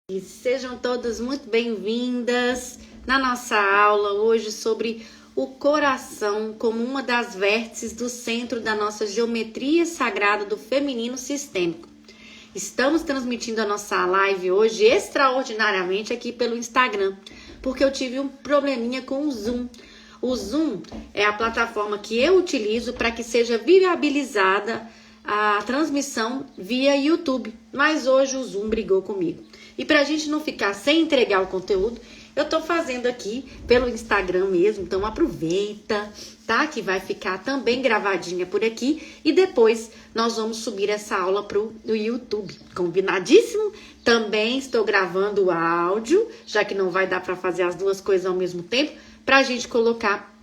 E sejam todas muito bem-vindas na nossa aula hoje sobre o coração como uma das vértices do centro da nossa geometria sagrada do feminino sistêmico. Estamos transmitindo a nossa live hoje extraordinariamente aqui pelo Instagram, porque eu tive um probleminha com o Zoom. O Zoom é a plataforma que eu utilizo para que seja viabilizada a transmissão via YouTube, mas hoje o Zoom brigou comigo. E para a gente não ficar sem entregar o conteúdo, eu tô fazendo aqui pelo Instagram mesmo, então aproveita, tá? Que vai ficar também gravadinha por aqui e depois nós vamos subir essa aula pro YouTube. Combinadíssimo? Também estou gravando o áudio, já que não vai dar para fazer as duas coisas ao mesmo tempo, pra gente colocar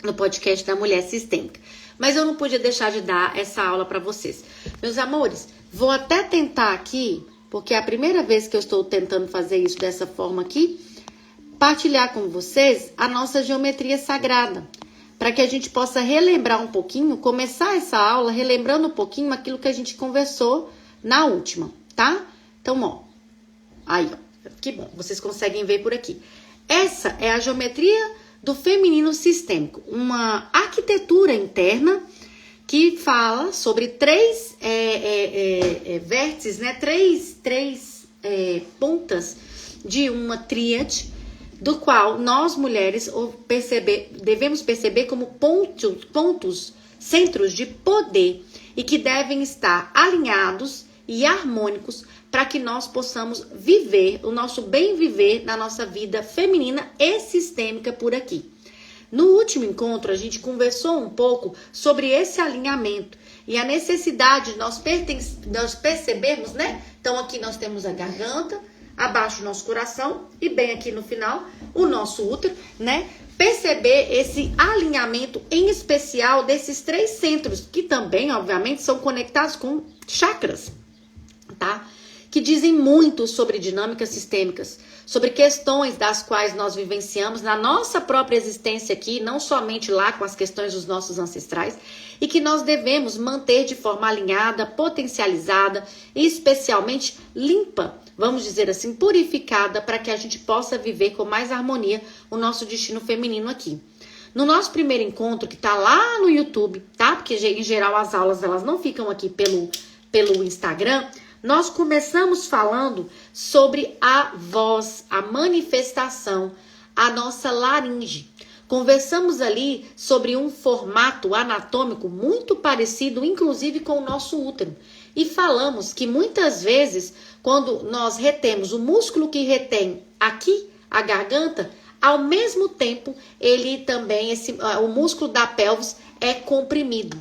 no podcast da Mulher Sistêmica. Mas eu não podia deixar de dar essa aula para vocês. Meus amores, vou até tentar aqui, porque é a primeira vez que eu estou tentando fazer isso dessa forma aqui, partilhar com vocês a nossa geometria sagrada, para que a gente possa relembrar um pouquinho, começar essa aula relembrando um pouquinho aquilo que a gente conversou na última, tá? Então, ó, aí, ó, que bom, vocês conseguem ver por aqui. Essa é a geometria do feminino sistêmico, uma arquitetura interna que fala sobre três vértices, né? Três pontas de uma tríade, do qual nós mulheres devemos perceber como pontos, centros de poder e que devem estar alinhados e harmônicos para que nós possamos viver o nosso bem viver na nossa vida feminina e sistêmica por aqui. No último encontro, a gente conversou um pouco sobre esse alinhamento e a necessidade de nós percebermos, né? Então, aqui nós temos a garganta, abaixo o nosso coração e bem aqui no final o nosso útero, né? Perceber esse alinhamento em especial desses três centros, que também, obviamente, são conectados com chakras, tá? Que dizem muito sobre dinâmicas sistêmicas, sobre questões das quais nós vivenciamos na nossa própria existência aqui, não somente lá com as questões dos nossos ancestrais, e que nós devemos manter de forma alinhada, potencializada e especialmente limpa, vamos dizer assim, purificada, para que a gente possa viver com mais harmonia o nosso destino feminino aqui. No nosso primeiro encontro, que tá lá no YouTube, tá? Porque em geral as aulas elas não ficam aqui pelo Instagram. Nós começamos falando sobre a voz, a manifestação, a nossa laringe. Conversamos ali sobre um formato anatômico muito parecido, inclusive, com o nosso útero. E falamos que muitas vezes, quando nós retemos o músculo que retém aqui a garganta, ao mesmo tempo, ele também, o músculo da pelvis é comprimido.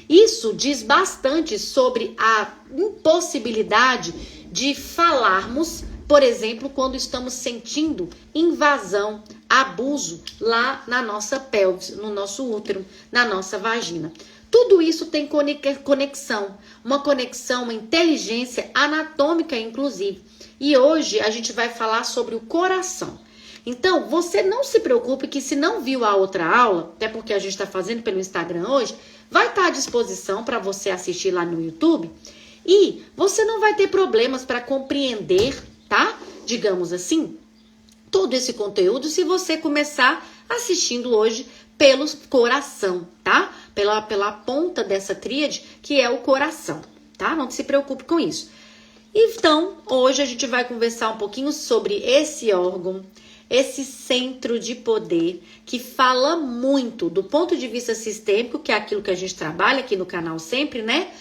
Isso diz bastante sobre a impossibilidade de falarmos, por exemplo, quando estamos sentindo invasão, abuso lá na nossa pelvis, no nosso útero, na nossa vagina. Tudo isso tem conexão, uma inteligência anatômica, inclusive. E hoje a gente vai falar sobre o coração. Então, você não se preocupe que se não viu a outra aula, até porque a gente está fazendo pelo Instagram hoje, vai estar à disposição para você assistir lá no YouTube e você não vai ter problemas para compreender, tá? Digamos assim, todo esse conteúdo se você começar assistindo hoje pelo coração, tá? Pela ponta dessa tríade, que é o coração, tá? Não se preocupe com isso. Então, hoje a gente vai conversar um pouquinho sobre esse órgão, esse centro de poder que fala muito do ponto de vista sistêmico, que é aquilo que a gente trabalha aqui no canal sempre, né?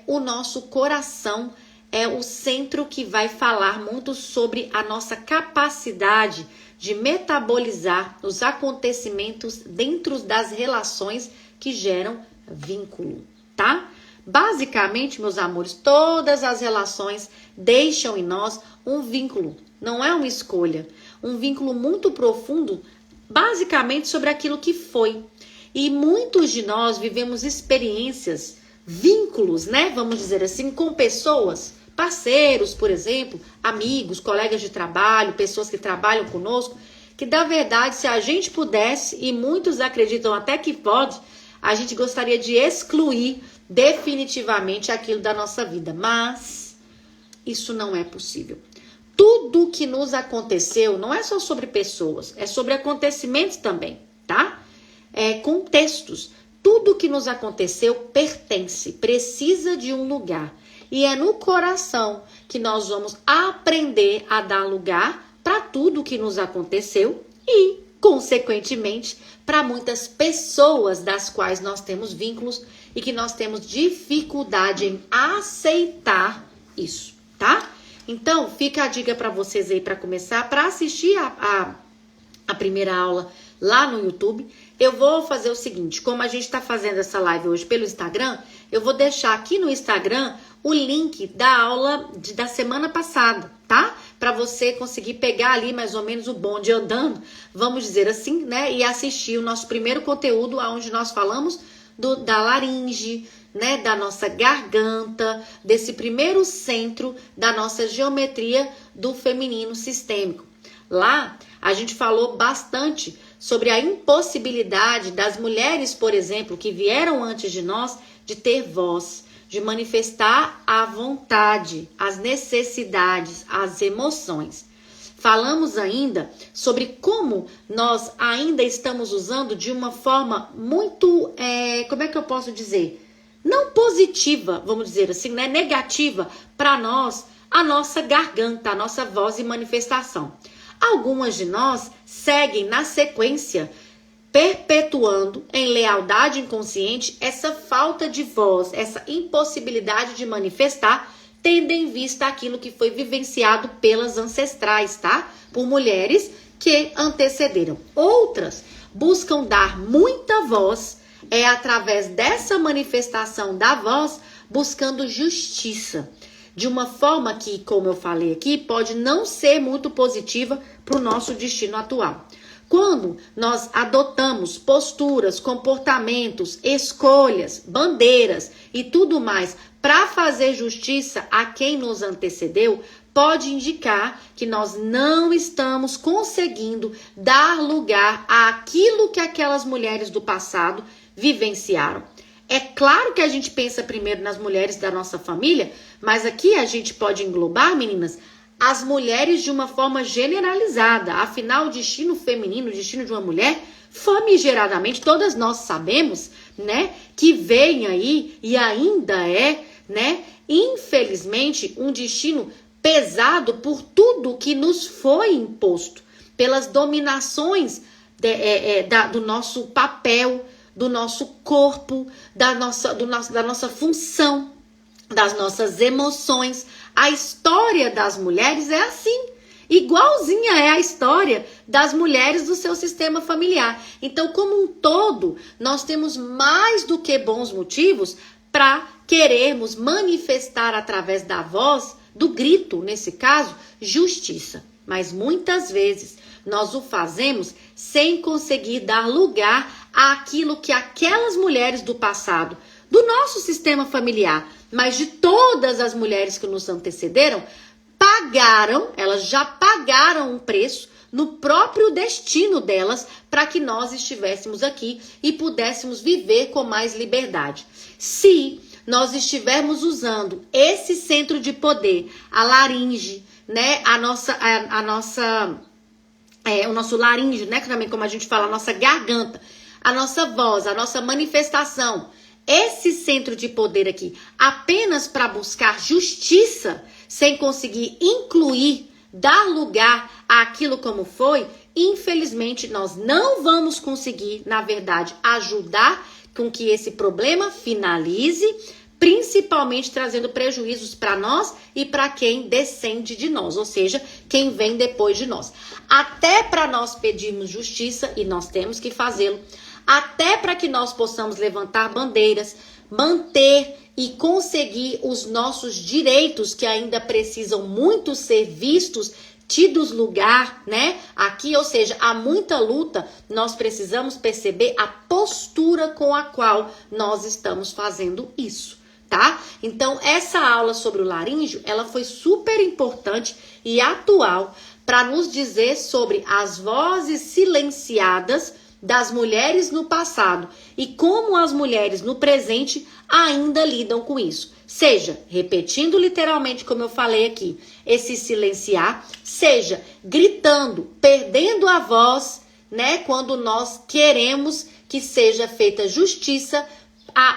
O nosso coração é o centro que vai falar muito sobre a nossa capacidade de metabolizar os acontecimentos dentro das relações que geram vínculo, tá? Basicamente, meus amores, todas as relações deixam em nós um vínculo, não é uma escolha. Um vínculo muito profundo, basicamente sobre aquilo que foi. E muitos de nós vivemos experiências, vínculos, né? Vamos dizer assim, com pessoas, parceiros, por exemplo, amigos, colegas de trabalho, pessoas que trabalham conosco, que da verdade, se a gente pudesse, e muitos acreditam até que pode, a gente gostaria de excluir definitivamente aquilo da nossa vida. Mas isso não é possível. tudo que nos aconteceu não é só sobre pessoas, é sobre acontecimentos também, tá? Contextos. Tudo que nos aconteceu pertence, precisa de um lugar. E é no coração que nós vamos aprender a dar lugar para tudo que nos aconteceu e, consequentemente, para muitas pessoas das quais nós temos vínculos e que nós temos dificuldade em aceitar isso, tá? Então, fica a dica para vocês aí para começar, para assistir a primeira aula lá no YouTube. Eu vou fazer o seguinte, como a gente está fazendo essa live hoje pelo Instagram, eu vou deixar aqui no Instagram o link da aula da semana passada, tá? Para você conseguir pegar ali mais ou menos o bonde andando, vamos dizer assim, né? E assistir o nosso primeiro conteúdo, onde nós falamos da laringe, né? Da nossa garganta, desse primeiro centro da nossa geometria do feminino sistêmico. Lá, a gente falou bastante sobre a impossibilidade das mulheres, por exemplo, que vieram antes de nós, de ter voz, de manifestar a vontade, as necessidades, as emoções. Falamos ainda sobre como nós ainda estamos usando de uma forma muito, como é que eu posso dizer? Não positiva, vamos dizer assim, né? Negativa para nós, a nossa garganta, a nossa voz e manifestação. Algumas de nós seguem na sequência, perpetuando em lealdade inconsciente essa falta de voz, essa impossibilidade de manifestar, tendo em vista aquilo que foi vivenciado pelas ancestrais, tá? Por mulheres que antecederam. Outras buscam dar muita voz, através dessa manifestação da voz, buscando justiça. De uma forma que, como eu falei aqui, pode não ser muito positiva para o nosso destino atual. Quando nós adotamos posturas, comportamentos, escolhas, bandeiras e tudo mais para fazer justiça a quem nos antecedeu, pode indicar que nós não estamos conseguindo dar lugar àquilo que aquelas mulheres do passado vivenciaram. É claro que a gente pensa primeiro nas mulheres da nossa família, mas aqui a gente pode englobar, meninas, as mulheres de uma forma generalizada. Afinal, o destino feminino, o destino de uma mulher, famigeradamente, todas nós sabemos, né, que vem aí e ainda é, né, infelizmente, um destino pesado por tudo que nos foi imposto, pelas dominações do nosso papel, do nosso corpo, da nossa função, das nossas emoções. A história das mulheres é assim, igualzinha é a história das mulheres do seu sistema familiar. Então, como um todo, nós temos mais do que bons motivos para querermos manifestar através da voz, do grito, nesse caso, justiça. Mas muitas vezes nós o fazemos sem conseguir dar lugar àquilo que aquelas mulheres do passado, do nosso sistema familiar, mas de todas as mulheres que nos antecederam, pagaram, elas já pagaram um preço no próprio destino delas para que nós estivéssemos aqui e pudéssemos viver com mais liberdade. Se nós estivermos usando esse centro de poder, a laringe, né, o nosso laringe, né, também como a gente fala, a nossa garganta, a nossa voz, a nossa manifestação, esse centro de poder aqui, apenas para buscar justiça, sem conseguir incluir, dar lugar àquilo como foi, infelizmente nós não vamos conseguir, na verdade, ajudar com que esse problema finalize, principalmente trazendo prejuízos para nós e para quem descende de nós, ou seja, quem vem depois de nós. Até para nós pedirmos justiça, e nós temos que fazê-lo, até para que nós possamos levantar bandeiras, manter e conseguir os nossos direitos que ainda precisam muito ser vistos, tidos lugar, né? Aqui, ou seja, há muita luta, nós precisamos perceber a postura com a qual nós estamos fazendo isso, tá? Então, essa aula sobre o laríngeo, ela foi super importante e atual para nos dizer sobre as vozes silenciadas das mulheres no passado e como as mulheres no presente ainda lidam com isso. Seja repetindo literalmente, como eu falei aqui, esse silenciar, seja gritando, perdendo a voz, né, quando nós queremos que seja feita justiça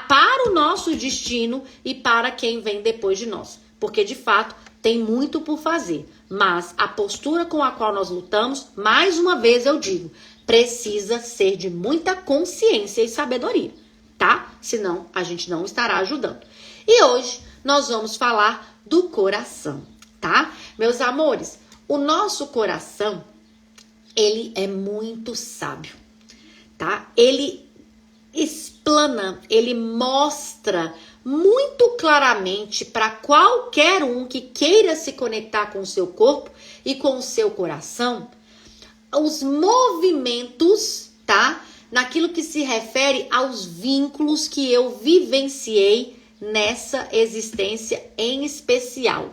para o nosso destino e para quem vem depois de nós. Porque, de fato, tem muito por fazer. Mas a postura com a qual nós lutamos, mais uma vez eu digo, precisa ser de muita consciência e sabedoria, tá? Senão a gente não estará ajudando. E hoje nós vamos falar do coração, tá? Meus amores, o nosso coração, ele é muito sábio, tá? Ele explana, ele mostra muito claramente para qualquer um que queira se conectar com o seu corpo e com o seu coração, os movimentos, tá? Naquilo que se refere aos vínculos que eu vivenciei nessa existência em especial.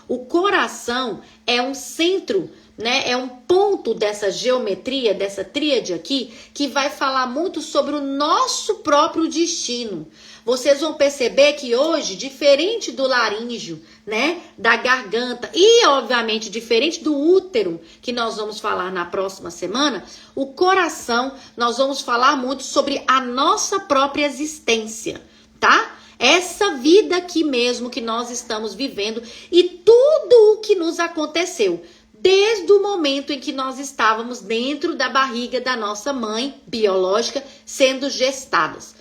O coração é um centro, né? É um ponto dessa geometria, dessa tríade aqui, que vai falar muito sobre o nosso próprio destino. Vocês vão perceber que hoje, diferente do laríngeo, né, da garganta e, obviamente, diferente do útero, que nós vamos falar na próxima semana, o coração, nós vamos falar muito sobre a nossa própria existência, tá? Essa vida aqui mesmo que nós estamos vivendo e tudo o que nos aconteceu desde o momento em que nós estávamos dentro da barriga da nossa mãe biológica sendo gestadas.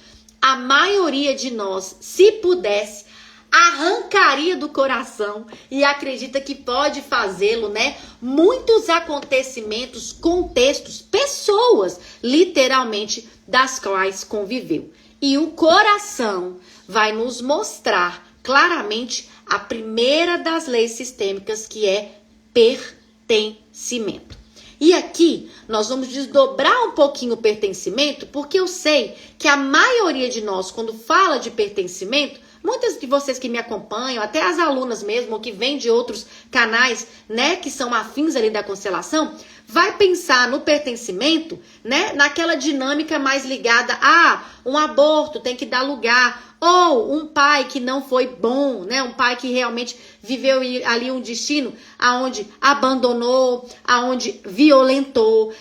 A maioria de nós, se pudesse, arrancaria do coração e acredita que pode fazê-lo, né? Muitos acontecimentos, contextos, pessoas, literalmente, das quais conviveu. E o coração vai nos mostrar claramente a primeira das leis sistêmicas, que é pertencimento. E aqui nós vamos desdobrar um pouquinho o pertencimento, porque eu sei que a maioria de nós, quando fala de pertencimento, muitas de vocês que me acompanham, até as alunas mesmo, ou que vêm de outros canais, né, que são afins ali da constelação, vai pensar no pertencimento, né, naquela dinâmica mais ligada a um aborto tem que dar lugar, ou um pai que não foi bom, né, um pai que realmente viveu ali um destino aonde abandonou, aonde violentou,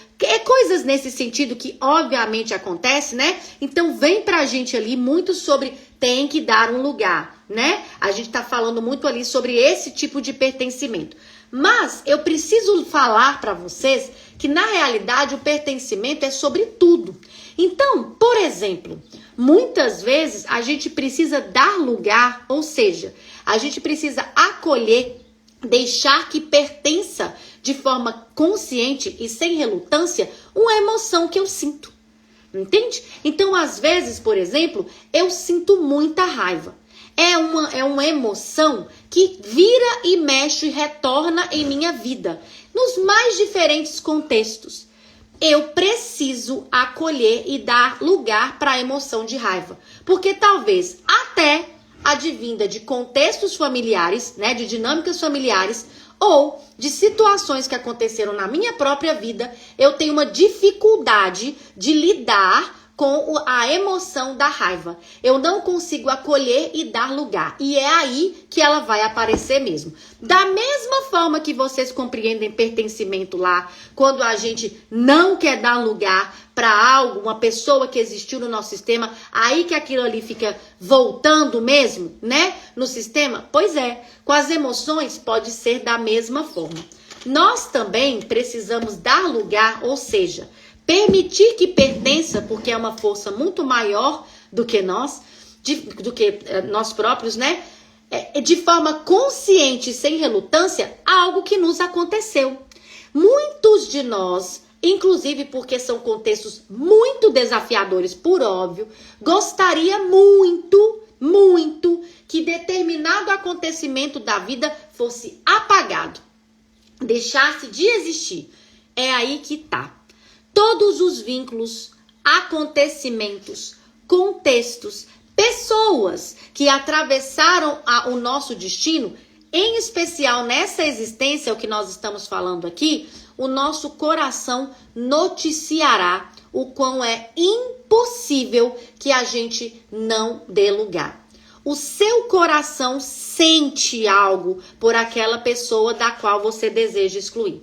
coisas nesse sentido que obviamente acontece, né? Então vem pra gente ali muito sobre tem que dar um lugar, né? A gente tá falando muito ali sobre esse tipo de pertencimento. Mas eu preciso falar para vocês que na realidade o pertencimento é sobre tudo. Então, por exemplo, muitas vezes a gente precisa dar lugar, ou seja, a gente precisa acolher, deixar que pertença de forma consciente e sem relutância uma emoção que eu sinto. Entende? Então, às vezes, por exemplo, eu sinto muita raiva. É uma emoção que vira e mexe e retorna em minha vida, nos mais diferentes contextos. Eu preciso acolher e dar lugar para a emoção de raiva, porque talvez até advinda de contextos familiares, né, de dinâmicas familiares, ou de situações que aconteceram na minha própria vida, eu tenho uma dificuldade de lidar com a emoção da raiva. Eu não consigo acolher e dar lugar. E é aí que ela vai aparecer mesmo. Da mesma forma que vocês compreendem pertencimento lá, quando a gente não quer dar lugar para algo, uma pessoa que existiu no nosso sistema, aí que aquilo ali fica voltando mesmo, né, no sistema? Pois é, com as emoções pode ser da mesma forma. Nós também precisamos dar lugar, ou seja, permitir que pertença, porque é uma força muito maior do que nós, do que nós próprios, né? De forma consciente e sem relutância, algo que nos aconteceu. Muitos de nós, inclusive porque são contextos muito desafiadores, por óbvio, gostaria muito que determinado acontecimento da vida fosse apagado, deixasse de existir. É aí que tá. Todos os vínculos, acontecimentos, contextos, pessoas que atravessaram o nosso destino, Em especial nessa existência, o que nós estamos falando aqui, o nosso coração noticiará o quão é impossível que a gente não dê lugar. O seu coração sente algo por aquela pessoa da qual você deseja excluir.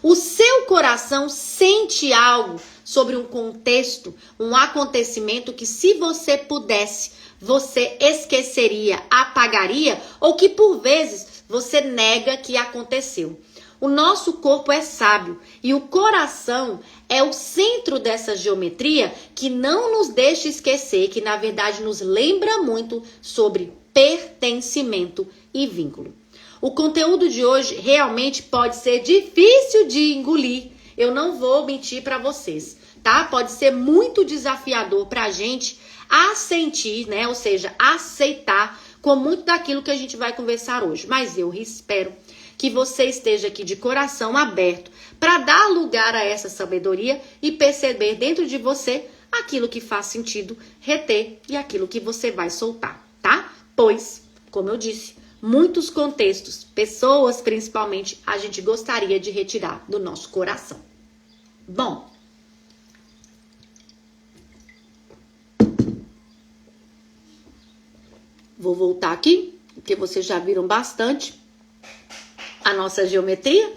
O seu coração sente algo sobre um contexto, um acontecimento que, se você pudesse, você esqueceria, apagaria, ou que por vezes você nega que aconteceu. O nosso corpo é sábio e o coração é o centro dessa geometria que não nos deixa esquecer, que na verdade nos lembra muito sobre pertencimento e vínculo. O conteúdo de hoje realmente pode ser difícil de engolir, eu não vou mentir para vocês, tá? Pode ser muito desafiador para a gente assentir, né? Ou seja, aceitar com muito daquilo que a gente vai conversar hoje. Mas eu espero que você esteja aqui de coração aberto para dar lugar a essa sabedoria e perceber dentro de você aquilo que faz sentido reter e aquilo que você vai soltar, tá? Pois, como eu disse, muitos contextos, pessoas principalmente, a gente gostaria de retirar do nosso coração. Bom, vou voltar aqui, porque vocês já viram bastante a nossa geometria.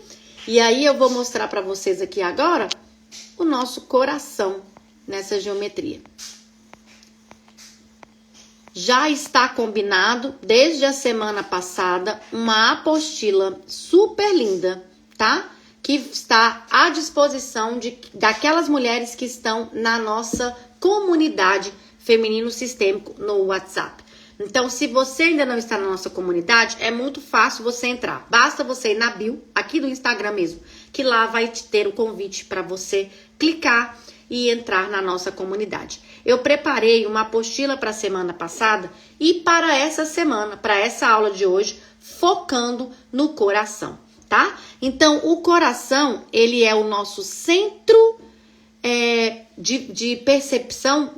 E aí eu vou mostrar para vocês aqui agora o nosso coração nessa geometria. Já está combinado desde a semana passada uma apostila super linda, tá? Que está à disposição daquelas mulheres que estão na nossa comunidade Feminino Sistêmico no WhatsApp. Então, se você ainda não está na nossa comunidade, é muito fácil você entrar. Basta você ir na bio, aqui do Instagram mesmo, que lá vai ter o convite para você clicar e entrar na nossa comunidade. Eu preparei uma apostila para a semana passada e para essa semana, para essa aula de hoje, focando no coração, tá? Então, o coração, ele é o nosso centro de percepção,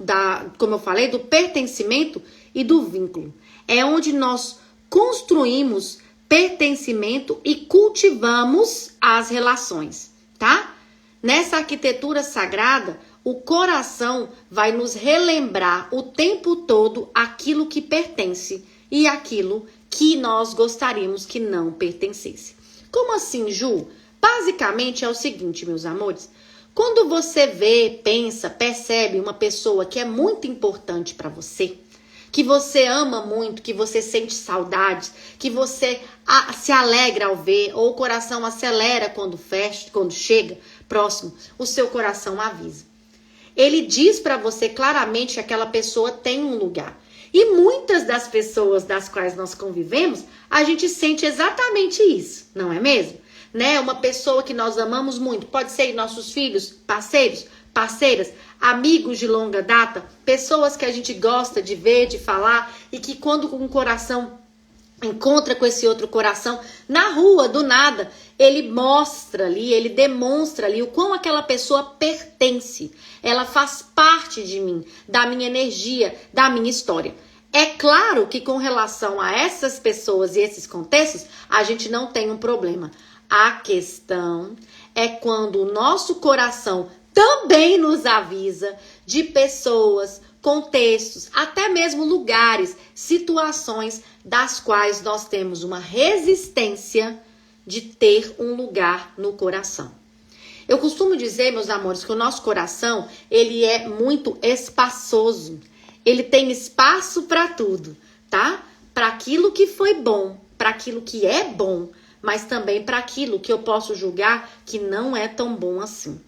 como eu falei, do pertencimento e do vínculo. É onde nós construímos pertencimento e cultivamos as relações, tá? Nessa arquitetura sagrada, o coração vai nos relembrar o tempo todo aquilo que pertence e aquilo que nós gostaríamos que não pertencesse. Como assim, Ju? Basicamente é o seguinte, meus amores. Quando você vê, pensa, percebe uma pessoa que é muito importante para você, que você ama muito, que você sente saudades, que você se alegra ao ver, ou o coração acelera quando chega próximo, o seu coração avisa. Ele diz para você claramente que aquela pessoa tem um lugar. E muitas das pessoas das quais nós convivemos, a gente sente exatamente isso, não é mesmo? Né? Uma pessoa que nós amamos muito, pode ser nossos filhos, parceiros, parceiras, amigos de longa data, pessoas que a gente gosta de ver, de falar, e que quando um coração encontra com esse outro coração, na rua, do nada, ele mostra ali, ele demonstra ali o quão aquela pessoa pertence. Ela faz parte de mim, da minha energia, da minha história. É claro que com relação a essas pessoas e esses contextos, a gente não tem um problema. A questão é quando o nosso coração também nos avisa de pessoas, contextos, até mesmo lugares, situações das quais nós temos uma resistência de ter um lugar no coração. Eu costumo dizer, meus amores, que o nosso coração, ele é muito espaçoso. Ele tem espaço para tudo, tá? Para aquilo que foi bom, para aquilo que é bom, mas também para aquilo que eu posso julgar que não é tão bom assim.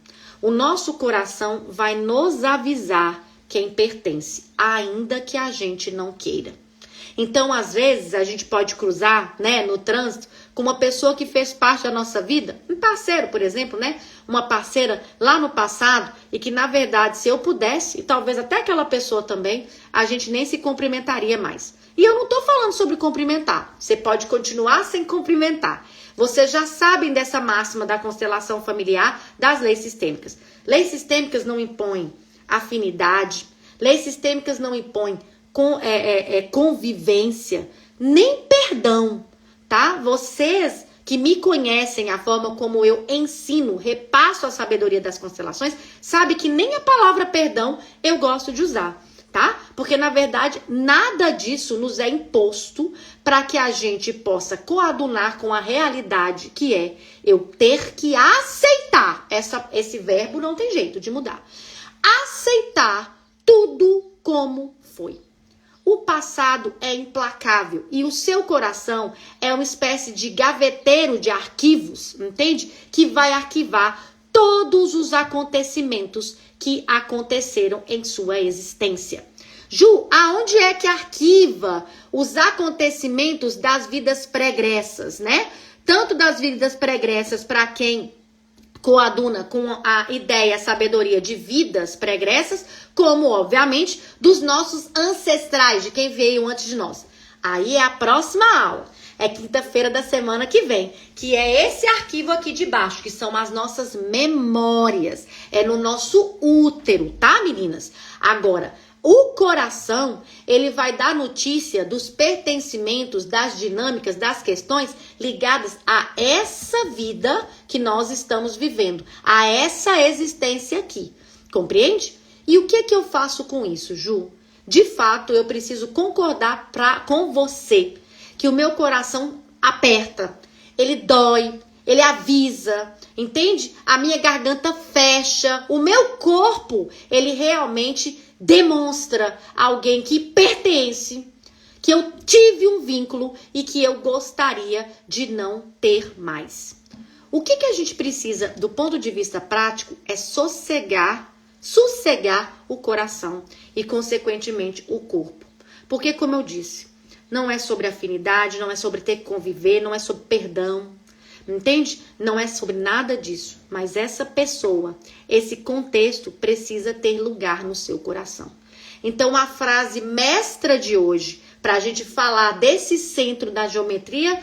O nosso coração vai nos avisar quem pertence, ainda que a gente não queira. Então, às vezes, a gente pode cruzar, né, no trânsito, com uma pessoa que fez parte da nossa vida, um parceiro, por exemplo, né, uma parceira lá no passado, e que, na verdade, se eu pudesse, e talvez até aquela pessoa também, a gente nem se cumprimentaria mais. E eu não tô falando sobre cumprimentar, você pode continuar sem cumprimentar. Vocês já sabem dessa máxima da constelação familiar das leis sistêmicas. Leis sistêmicas não impõem afinidade, leis sistêmicas não impõem convivência, nem perdão, tá? Vocês que me conhecem, a forma como eu ensino, repasso a sabedoria das constelações, sabe que nem a palavra perdão eu gosto de usar, tá? Porque, na verdade, nada disso nos é imposto para que a gente possa coadunar com a realidade, que é eu ter que aceitar. Esse verbo não tem jeito de mudar. Aceitar tudo como foi. O passado é implacável e o seu coração é uma espécie de gaveteiro de arquivos, entende? Que vai arquivar todos os acontecimentos que aconteceram em sua existência. Ju, aonde é que arquiva os acontecimentos das vidas pregressas, né? Tanto das vidas pregressas para quem coaduna com a ideia, a sabedoria de vidas pregressas, como, obviamente, dos nossos ancestrais, de quem veio antes de nós. Aí é a próxima aula, é quinta-feira da semana que vem, que é esse arquivo aqui de baixo, que são as nossas memórias, é no nosso útero, tá, meninas? Agora, o coração, ele vai dar notícia dos pertencimentos, das dinâmicas, das questões ligadas a essa vida que nós estamos vivendo, a essa existência aqui, compreende? E o que eu faço com isso, Ju? De fato, eu preciso concordar com você que o meu coração aperta, ele dói, ele avisa, entende? A minha garganta fecha, o meu corpo, ele realmente demonstra alguém que pertence, que eu tive um vínculo e que eu gostaria de não ter mais. O que a gente precisa, do ponto de vista prático, é sossegar o coração e, consequentemente, o corpo. Porque, como eu disse, não é sobre afinidade, não é sobre ter que conviver, não é sobre perdão, entende? Não é sobre nada disso, mas essa pessoa, esse contexto precisa ter lugar no seu coração. Então, a frase mestra de hoje, para a gente falar desse centro da geometria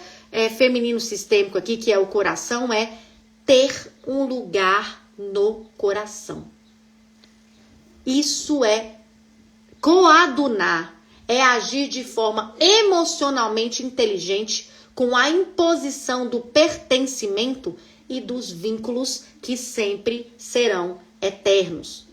feminino sistêmico aqui, que é o coração, é ter um lugar no coração. Isso é coadunar, é agir de forma emocionalmente inteligente com a imposição do pertencimento e dos vínculos que sempre serão eternos.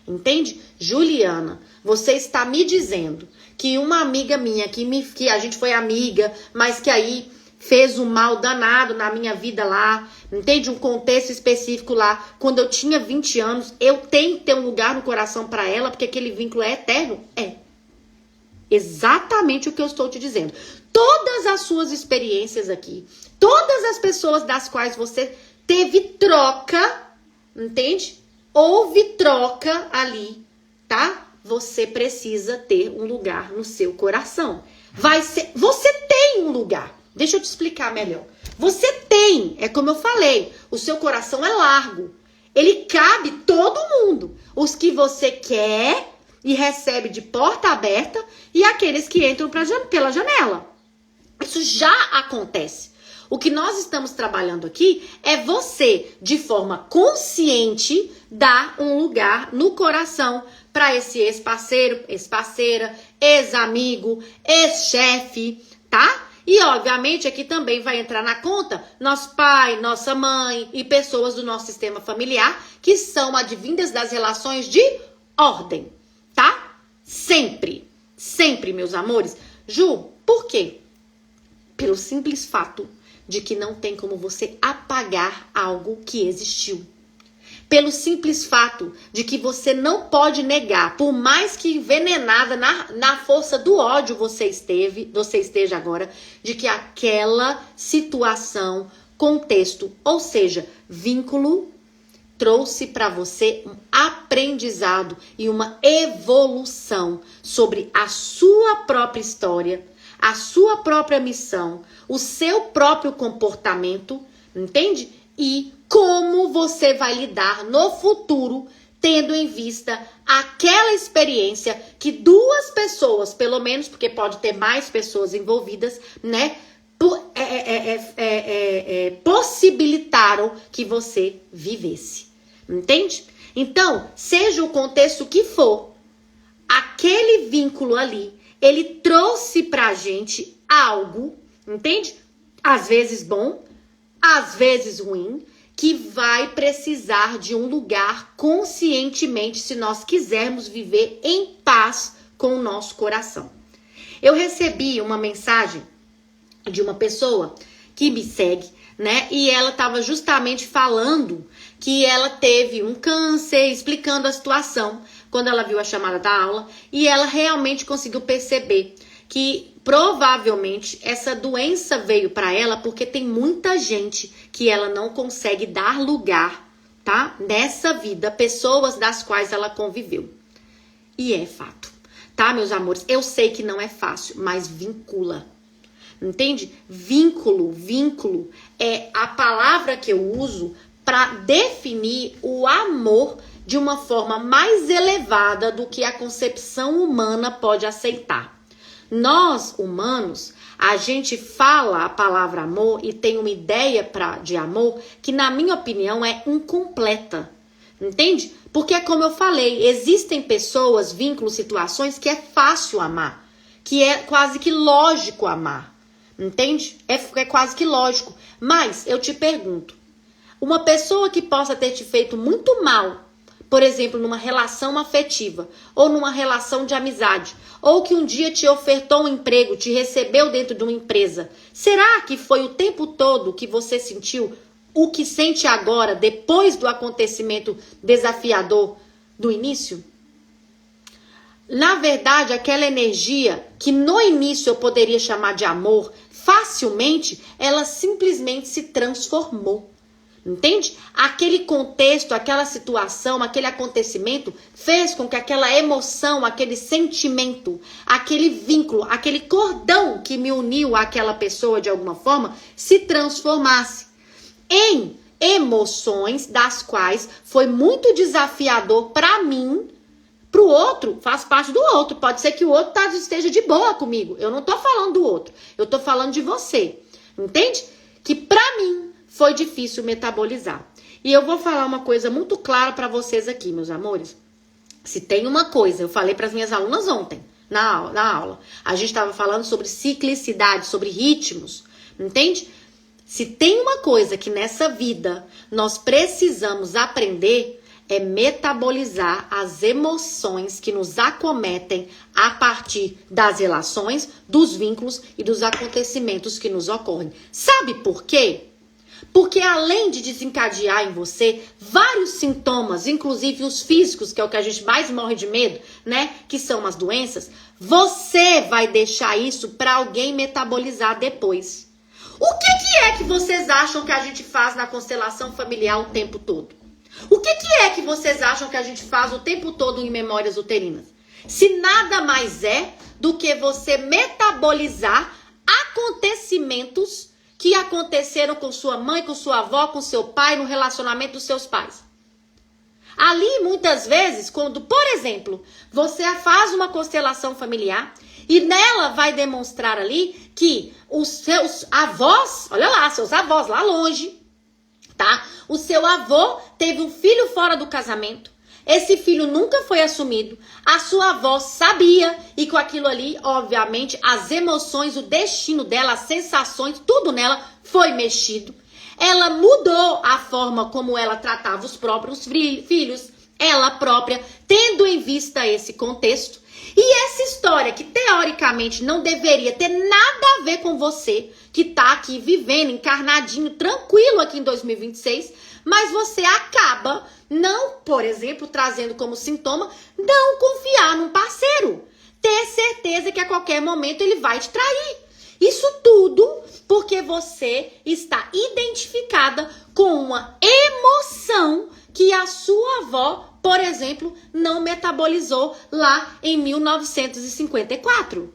Entende? Juliana, você está me dizendo que uma amiga minha, que a gente foi amiga, mas que aí fez um mal danado na minha vida lá, entende? Um contexto específico lá, quando eu tinha 20 anos, eu tenho que ter um lugar no coração para ela, porque aquele vínculo é eterno? É. Exatamente o que eu estou te dizendo. Todas as suas experiências aqui, todas as pessoas das quais você teve troca, entende? Houve troca ali, tá? Você precisa ter um lugar no seu coração. Você tem um lugar. Deixa eu te explicar melhor. Você tem, é como eu falei, o seu coração é largo. Ele cabe todo mundo. Os que você quer e recebe de porta aberta e aqueles que entram pela janela. Isso já acontece. O que nós estamos trabalhando aqui é você, de forma consciente, dar um lugar no coração para esse ex-parceiro, ex-parceira, ex-amigo, ex-chefe, tá? E, obviamente, aqui também vai entrar na conta nosso pai, nossa mãe e pessoas do nosso sistema familiar que são advindas das relações de ordem, tá? Sempre, sempre, meus amores. Ju, por quê? Pelo simples fato de que não tem como você apagar algo que existiu. Pelo simples fato de que você não pode negar, por mais que envenenada na força do ódio você esteja agora, de que aquela situação, contexto, ou seja, vínculo, trouxe para você um aprendizado e uma evolução sobre a sua própria história, a sua própria missão, o seu próprio comportamento, entende? E como você vai lidar no futuro, tendo em vista aquela experiência que duas pessoas, pelo menos, porque pode ter mais pessoas envolvidas, né? Possibilitaram que você vivesse. Entende? Então, seja o contexto que for, aquele vínculo ali, ele trouxe pra gente algo, entende? às vezes bom, às vezes ruim, que vai precisar de um lugar conscientemente se nós quisermos viver em paz com o nosso coração. Eu recebi uma mensagem de uma pessoa que me segue, né? E ela estava justamente falando que ela teve um câncer, explicando a situação quando ela viu a chamada da aula, e ela realmente conseguiu perceber que provavelmente essa doença veio para ela porque tem muita gente que ela não consegue dar lugar, tá? Nessa vida, pessoas das quais ela conviveu. E é fato, tá, meus amores? Eu sei que não é fácil, mas vincula. Entende? Vínculo é a palavra que eu uso para definir o amor de uma forma mais elevada do que a concepção humana pode aceitar. Nós, humanos, a gente fala a palavra amor e tem uma ideia de amor que, na minha opinião, é incompleta. Entende? Porque é como eu falei, existem pessoas, vínculos, situações que é fácil amar, que é quase que lógico amar. Entende? É quase que lógico. Mas eu te pergunto, uma pessoa que possa ter te feito muito mal, por exemplo, numa relação afetiva, ou numa relação de amizade, ou que um dia te ofertou um emprego, te recebeu dentro de uma empresa, será que foi o tempo todo que você sentiu o que sente agora, depois do acontecimento desafiador do início? Na verdade, aquela energia que no início eu poderia chamar de amor, facilmente, ela simplesmente se transformou. Entende? Aquele contexto, aquela situação, aquele acontecimento fez com que aquela emoção, aquele sentimento, aquele vínculo, aquele cordão que me uniu àquela pessoa de alguma forma se transformasse em emoções das quais foi muito desafiador para mim. Pro outro, faz parte do outro. Pode ser que o outro esteja de boa comigo. Eu não tô falando do outro. Eu tô falando de você. Entende? Que pra mim foi difícil metabolizar. E eu vou falar uma coisa muito clara pra vocês aqui, meus amores. Se tem uma coisa, eu falei pras minhas alunas ontem, na aula. A gente tava falando sobre ciclicidade, sobre ritmos. Entende? Se tem uma coisa que nessa vida nós precisamos aprender, é metabolizar as emoções que nos acometem a partir das relações, dos vínculos e dos acontecimentos que nos ocorrem. Sabe por quê? Porque além de desencadear em você vários sintomas, inclusive os físicos, que é o que a gente mais morre de medo, né? Que são as doenças, você vai deixar isso para alguém metabolizar depois. O que é que vocês acham que a gente faz na constelação familiar o tempo todo? O que é que vocês acham que a gente faz o tempo todo em memórias uterinas? Se nada mais é do que você metabolizar acontecimentos que aconteceram com sua mãe, com sua avó, com seu pai, no relacionamento dos seus pais. Ali, muitas vezes, quando, por exemplo, você faz uma constelação familiar e nela vai demonstrar ali que os seus avós, olha lá, seus avós lá longe, tá? O seu avô teve um filho fora do casamento. Esse filho nunca foi assumido. A sua avó sabia e com aquilo ali, obviamente, as emoções, o destino dela, as sensações, tudo nela foi mexido. Ela mudou a forma como ela tratava os próprios filhos, ela própria, tendo em vista esse contexto. E essa história que teoricamente não deveria ter nada a ver com você, que tá aqui vivendo, encarnadinho, tranquilo aqui em 2026, mas você acaba não, por exemplo, trazendo como sintoma, não confiar num parceiro. Ter certeza que a qualquer momento ele vai te trair. Isso tudo porque você está identificada com uma emoção que a sua avó, por exemplo, não metabolizou lá em 1954.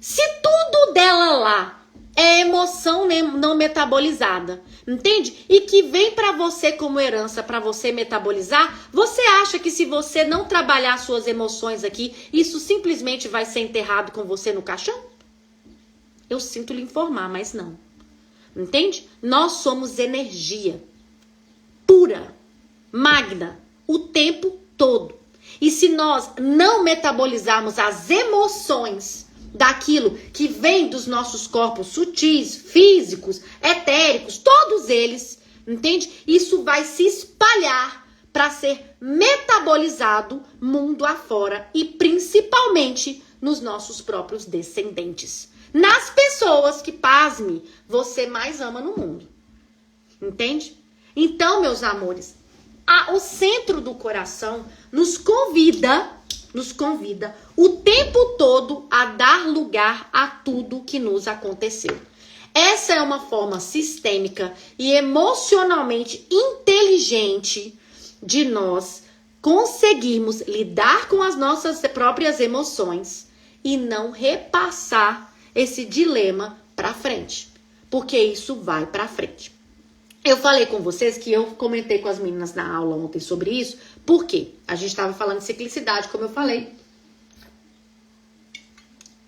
Se tudo dela lá é emoção não metabolizada, entende? E que vem pra você como herança pra você metabolizar, você acha que se você não trabalhar suas emoções aqui, isso simplesmente vai ser enterrado com você no caixão? Eu sinto lhe informar, mas não. Entende? Nós somos energia pura, magna, o tempo todo. E se nós não metabolizarmos as emoções daquilo que vem dos nossos corpos sutis, físicos, etéricos, todos eles, entende? Isso vai se espalhar para ser metabolizado mundo afora e principalmente nos nossos próprios descendentes. Nas pessoas que, pasme, você mais ama no mundo. Entende? Então, meus amores, o centro do coração nos convida o tempo todo a dar lugar a tudo que nos aconteceu. Essa é uma forma sistêmica e emocionalmente inteligente de nós conseguirmos lidar com as nossas próprias emoções e não repassar esse dilema para frente, porque isso vai para frente. Eu falei com vocês que eu comentei com as meninas na aula ontem sobre isso, porque a gente estava falando de ciclicidade, como eu falei.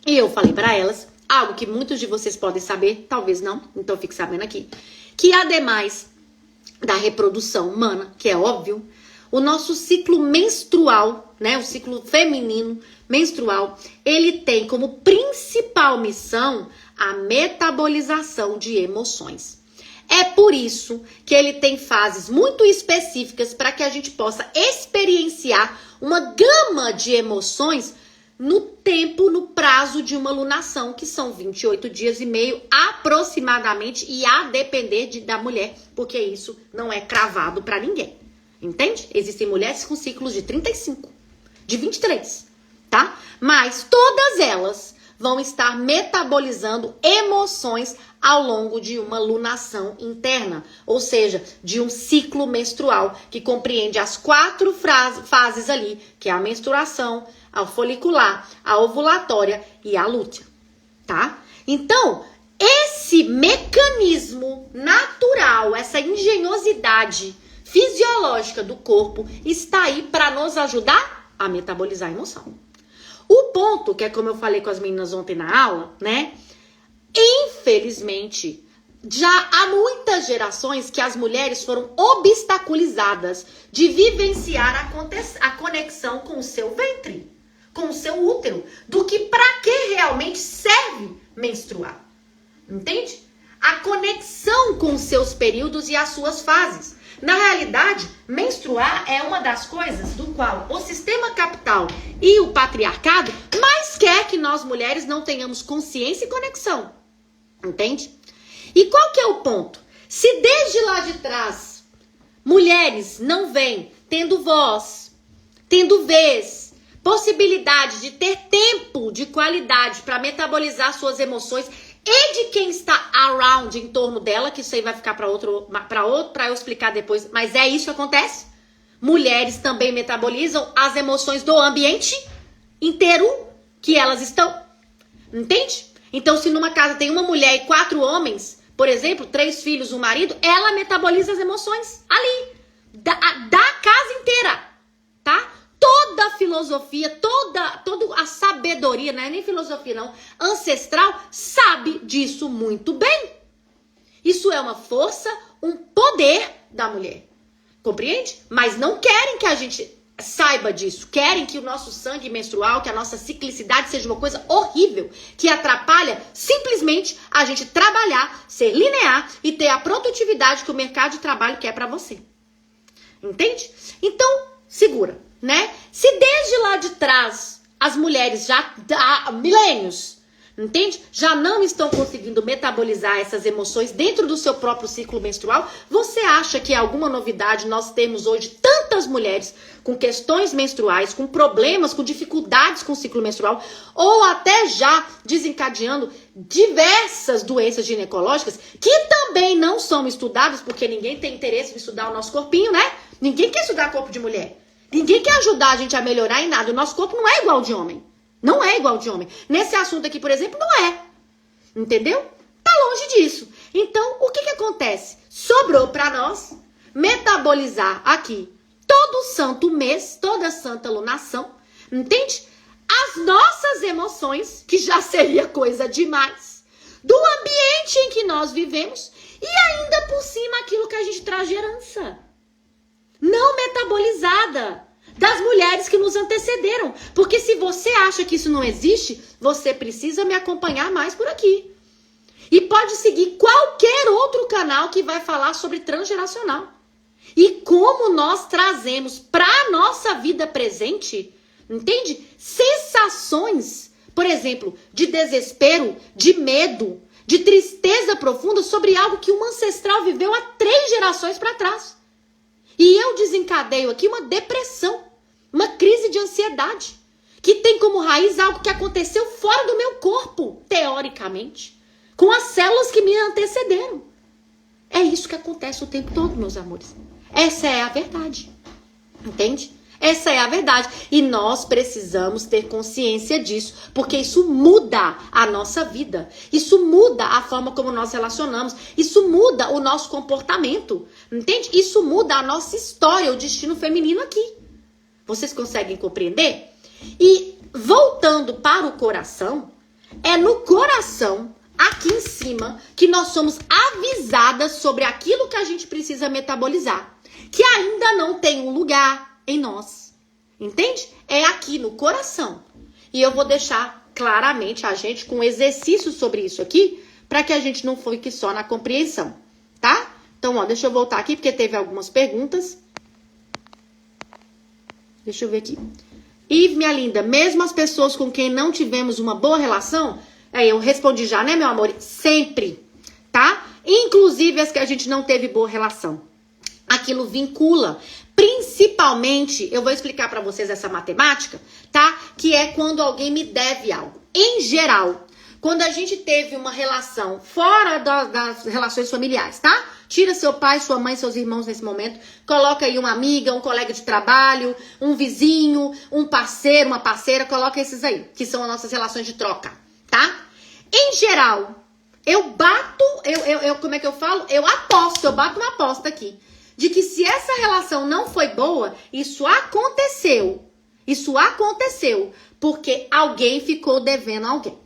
E eu falei para elas algo que muitos de vocês podem saber, talvez não, então fique sabendo aqui, que ademais da reprodução humana, que é óbvio, o nosso ciclo menstrual, né, o ciclo feminino menstrual, ele tem como principal missão a metabolização de emoções. É por isso que ele tem fases muito específicas para que a gente possa experienciar uma gama de emoções no tempo, no prazo de uma lunação, que são 28 dias e meio aproximadamente, e a depender da mulher, porque isso não é cravado para ninguém. Entende? Existem mulheres com ciclos de 35, de 23, tá? Mas todas elas vão estar metabolizando emoções ao longo de uma lunação interna, ou seja, de um ciclo menstrual que compreende as 4 fases ali, que é a menstruação, a folicular, a ovulatória e a lútea, tá? Então, esse mecanismo natural, essa engenhosidade fisiológica do corpo está aí para nos ajudar a metabolizar a emoção. O ponto, que é como eu falei com as meninas ontem na aula, né? Infelizmente, já há muitas gerações que as mulheres foram obstaculizadas de vivenciar a conexão com o seu ventre, com o seu útero, do que para que realmente serve menstruar. Entende? A conexão com os seus períodos e as suas fases. Na realidade, menstruar é uma das coisas do qual o sistema capital e o patriarcado mais quer que nós mulheres não tenhamos consciência e conexão. Entende? E qual que é o ponto? Se desde lá de trás mulheres não vêm tendo voz, tendo vez, possibilidade de ter tempo de qualidade para metabolizar suas emoções e de quem está around, em torno dela, que isso aí vai ficar para eu explicar depois, mas é isso que acontece. Mulheres também metabolizam as emoções do ambiente inteiro que elas estão. Entende? Então, se numa casa tem uma mulher e 4 homens, por exemplo, 3 filhos, um marido, ela metaboliza as emoções ali, da casa inteira, tá? Toda a filosofia, toda a sabedoria, não é nem filosofia não, ancestral, sabe disso muito bem. Isso é uma força, um poder da mulher, compreende? Mas não querem que a gente saiba disso, querem que o nosso sangue menstrual, que a nossa ciclicidade seja uma coisa horrível, que atrapalha simplesmente a gente trabalhar, ser linear e ter a produtividade que o mercado de trabalho quer pra você. Entende? Então, segura, né? Se desde lá de trás as mulheres já há milênios, entende? Já não estão conseguindo metabolizar essas emoções dentro do seu próprio ciclo menstrual, você acha que é alguma novidade nós temos hoje tantas mulheres com questões menstruais, com problemas, com dificuldades com o ciclo menstrual, ou até já desencadeando diversas doenças ginecológicas que também não são estudadas, porque ninguém tem interesse em estudar o nosso corpinho, né? Ninguém quer estudar corpo de mulher. Ninguém quer ajudar a gente a melhorar em nada. O nosso corpo não é igual de homem. Não é igual de homem. Nesse assunto aqui, por exemplo, não é. Entendeu? Tá longe disso. Então, o que acontece? Sobrou pra nós metabolizar aqui todo santo mês, toda santa lunação, entende? As nossas emoções, que já seria coisa demais, do ambiente em que nós vivemos e ainda por cima aquilo que a gente traz de herança. Não metabolizada. das mulheres que nos antecederam. Porque se você acha que isso não existe, você precisa me acompanhar mais por aqui. E pode seguir qualquer outro canal que vai falar sobre transgeracional. E como nós trazemos para a nossa vida presente, entende? Sensações, por exemplo, de desespero, de medo, de tristeza profunda sobre algo que um ancestral viveu há 3 gerações para trás. E eu desencadeio aqui uma depressão, uma crise de ansiedade, que tem como raiz algo que aconteceu fora do meu corpo, teoricamente, com as células que me antecederam. É isso que acontece o tempo todo, meus amores. Essa é a verdade. Entende? Essa é a verdade. E nós precisamos ter consciência disso, porque isso muda a nossa vida. Isso muda a forma como nós relacionamos. Isso muda o nosso comportamento. Entende? Isso muda a nossa história, o destino feminino aqui. Vocês conseguem compreender? E voltando para o coração, é no coração, aqui em cima, que nós somos avisadas sobre aquilo que a gente precisa metabolizar, que ainda não tem um lugar em nós. Entende? É aqui no coração. E eu vou deixar claramente a gente com exercício sobre isso aqui, para que a gente não fique só na compreensão, tá? Então, ó, deixa eu voltar aqui, porque teve algumas perguntas. Deixa eu ver aqui. Ive, minha linda, mesmo as pessoas com quem não tivemos uma boa relação, eu respondi já, né, meu amor? Sempre, tá? Inclusive as que a gente não teve boa relação. Aquilo vincula. Principalmente, eu vou explicar pra vocês essa matemática, tá? Que é quando alguém me deve algo. Em geral, quando a gente teve uma relação fora das relações familiares, tá? Tira seu pai, sua mãe, seus irmãos nesse momento. Coloca aí uma amiga, um colega de trabalho, um vizinho, um parceiro, uma parceira. Coloca esses aí, que são as nossas relações de troca, tá? Em geral, eu bato, como é que eu falo? Eu aposto, eu bato uma aposta aqui. De que se essa relação não foi boa, isso aconteceu. Isso aconteceu porque alguém ficou devendo a alguém.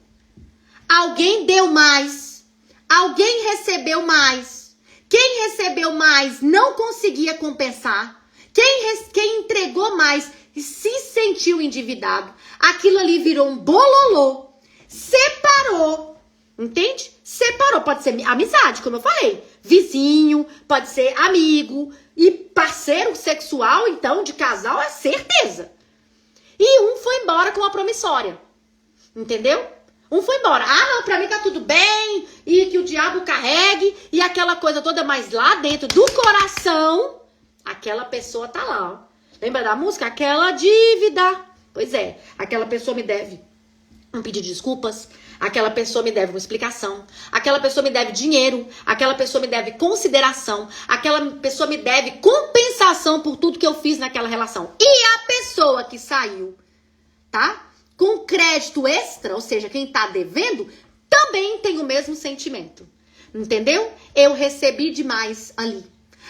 Alguém deu mais. Alguém recebeu mais. Quem recebeu mais não conseguia compensar. Quem entregou mais se sentiu endividado. Aquilo ali virou um bololô. Separou. Entende? Separou. Pode ser amizade, como eu falei. Vizinho, pode ser amigo. E parceiro sexual, então, de casal, é certeza. E um foi embora com a promissória. Entendeu? Um foi embora. Ah, não, pra mim tá tudo bem. E que o diabo carregue. E aquela coisa toda, mas lá dentro do coração, aquela pessoa tá lá, ó. Lembra da música? Aquela dívida. Pois é, aquela pessoa me deve um pedido de desculpas. Aquela pessoa me deve uma explicação. Aquela pessoa me deve dinheiro. Aquela pessoa me deve consideração. Aquela pessoa me deve compensação por tudo que eu fiz naquela relação. E a pessoa que saiu, tá? Com crédito extra, ou seja, quem tá devendo, também tem o mesmo sentimento. Entendeu? Eu recebi demais ali.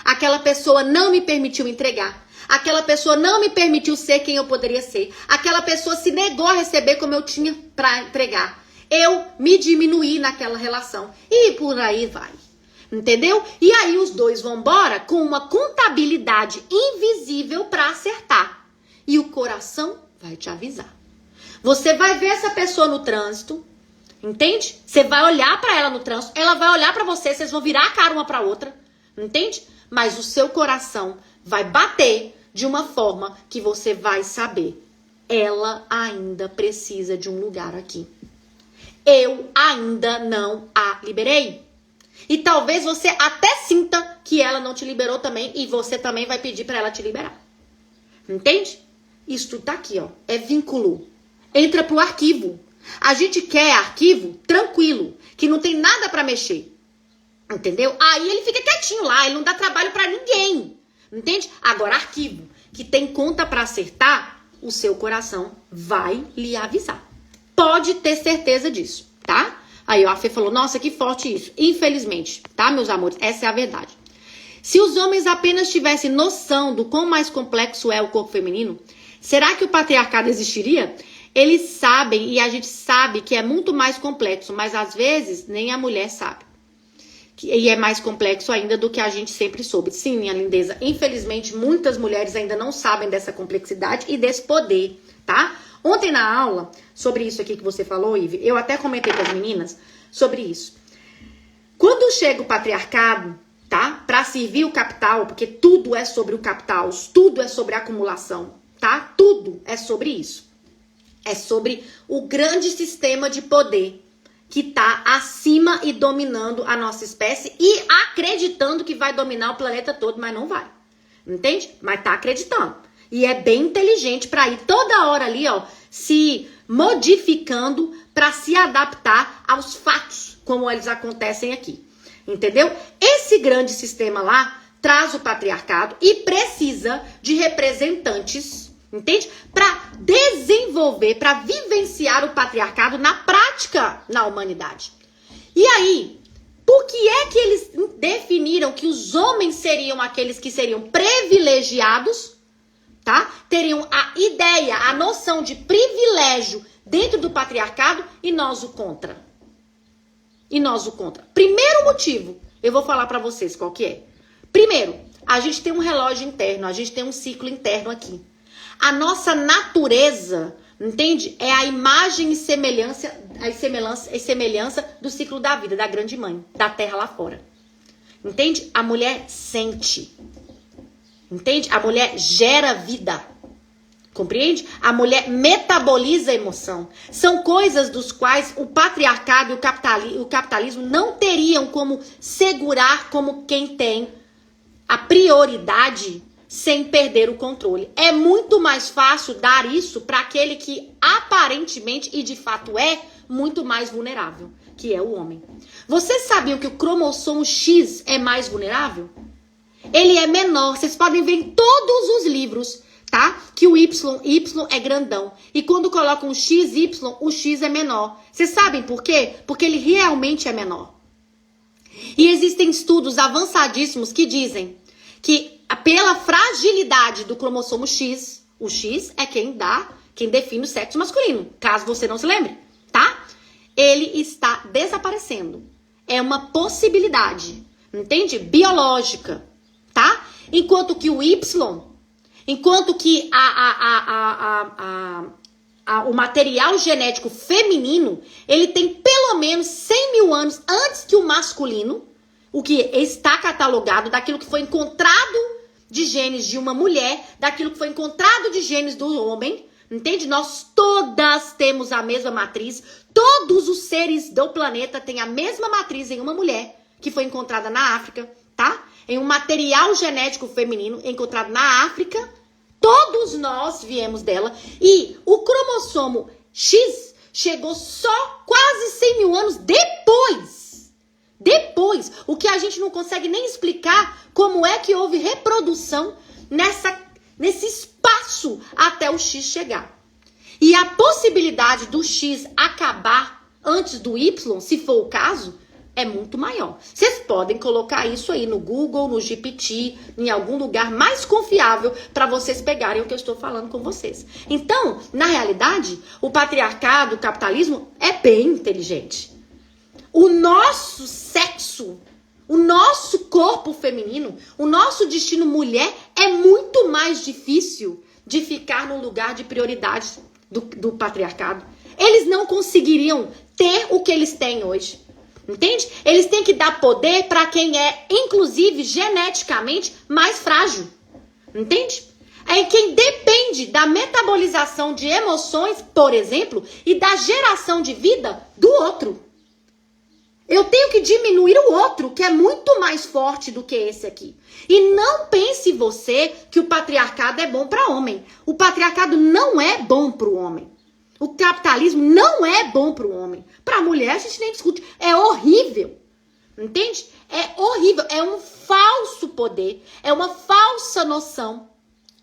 Aquela pessoa não me permitiu entregar. Aquela pessoa não me permitiu ser quem eu poderia ser. Aquela pessoa se negou a receber como eu tinha pra entregar. Eu me diminuí naquela relação. E por aí vai. Entendeu? E aí os dois vão embora com uma contabilidade invisível pra acertar. E o coração vai te avisar. Você vai ver essa pessoa no trânsito, entende? Você vai olhar pra ela no trânsito, ela vai olhar pra você, vocês vão virar a cara uma pra outra, entende? Mas o seu coração vai bater de uma forma que você vai saber. Ela ainda precisa de um lugar aqui. Eu ainda não a liberei. E talvez você até sinta que ela não te liberou também e você também vai pedir pra ela te liberar. Entende? Isso tá aqui, ó. É vínculo. Entra pro arquivo. A gente quer arquivo tranquilo, que não tem nada pra mexer. Entendeu? Aí ele fica quietinho lá, ele não dá trabalho pra ninguém. Entende? Agora, arquivo, que tem conta pra acertar, o seu coração vai lhe avisar. Pode ter certeza disso, tá? Aí ó, a Fê falou, nossa, que forte isso. Infelizmente, tá, meus amores? Essa é a verdade. Se os homens apenas tivessem noção do quão mais complexo é o corpo feminino, será que o patriarcado existiria? Eles sabem e a gente sabe que é muito mais complexo, mas às vezes nem a mulher sabe. E é mais complexo ainda do que a gente sempre soube. Sim, minha lindeza, infelizmente muitas mulheres ainda não sabem dessa complexidade e desse poder, tá? Ontem na aula, sobre isso aqui que você falou, Ive, eu até comentei com as meninas sobre isso. Quando chega o patriarcado, tá? Para servir o capital, porque tudo é sobre o capital, tudo é sobre a acumulação, tá? Tudo é sobre isso. É sobre o grande sistema de poder que tá acima e dominando a nossa espécie e acreditando que vai dominar o planeta todo, mas não vai. Entende? Mas tá acreditando. E é bem inteligente para ir toda hora ali, ó, se modificando para se adaptar aos fatos, como eles acontecem aqui. Entendeu? Esse grande sistema lá traz o patriarcado e precisa de representantes, entende? Para desenvolver, para vivenciar o patriarcado na prática na humanidade. E aí, por que é que eles definiram que os homens seriam aqueles que seriam privilegiados, tá? Teriam a ideia, a noção de privilégio dentro do patriarcado e nós o contra. E nós o contra. Primeiro motivo, eu vou falar pra vocês qual que é. Primeiro, a gente tem um relógio interno, a gente tem um ciclo interno aqui. A nossa natureza, entende? É a imagem e semelhança do ciclo da vida, da grande mãe, da terra lá fora. Entende? A mulher sente. Entende? A mulher gera vida. Compreende? A mulher metaboliza a emoção. São coisas dos quais o patriarcado e o capitalismo não teriam como segurar como quem tem a prioridade sem perder o controle. É muito mais fácil dar isso para aquele que aparentemente e de fato é muito mais vulnerável, que é o homem. Vocês sabiam que o cromossomo X é mais vulnerável? Ele é menor. Vocês podem ver em todos os livros, tá? Que o Y é grandão. E quando colocam um XY, o X é menor. Vocês sabem por quê? Porque ele realmente é menor. E existem estudos avançadíssimos que dizem que pela fragilidade do cromossomo X, o X é quem define o sexo masculino, caso você não se lembre, tá? Ele está desaparecendo. É uma possibilidade, entende? Biológica, tá? Enquanto que o Y, enquanto que o material genético feminino, ele tem pelo menos 100 mil anos antes que o masculino, o que está catalogado daquilo que foi encontrado de genes de uma mulher, daquilo que foi encontrado de genes do homem, entende? Nós todas temos a mesma matriz, todos os seres do planeta têm a mesma matriz em uma mulher, que foi encontrada na África, tá? Em um material genético feminino encontrado na África, todos nós viemos dela, e o cromossomo X chegou só quase 100 mil anos depois. Depois, o que a gente não consegue nem explicar como é que houve reprodução nesse espaço até o X chegar. E a possibilidade do X acabar antes do Y, se for o caso, é muito maior. Vocês podem colocar isso aí no Google, no GPT, em algum lugar mais confiável para vocês pegarem o que eu estou falando com vocês. Então, na realidade, o patriarcado, o capitalismo é bem inteligente. O nosso sexo, o nosso corpo feminino, o nosso destino mulher é muito mais difícil de ficar no lugar de prioridade do patriarcado. Eles não conseguiriam ter o que eles têm hoje. Entende? Eles têm que dar poder para quem é, inclusive, geneticamente mais frágil. Entende? É quem depende da metabolização de emoções, por exemplo, e da geração de vida do outro. Eu tenho que diminuir o outro, que é muito mais forte do que esse aqui. E não pense você que o patriarcado é bom para homem. O patriarcado não é bom para o homem. O capitalismo não é bom para o homem. Para a mulher a gente nem discute. É horrível. Entende? É horrível. É um falso poder. É uma falsa noção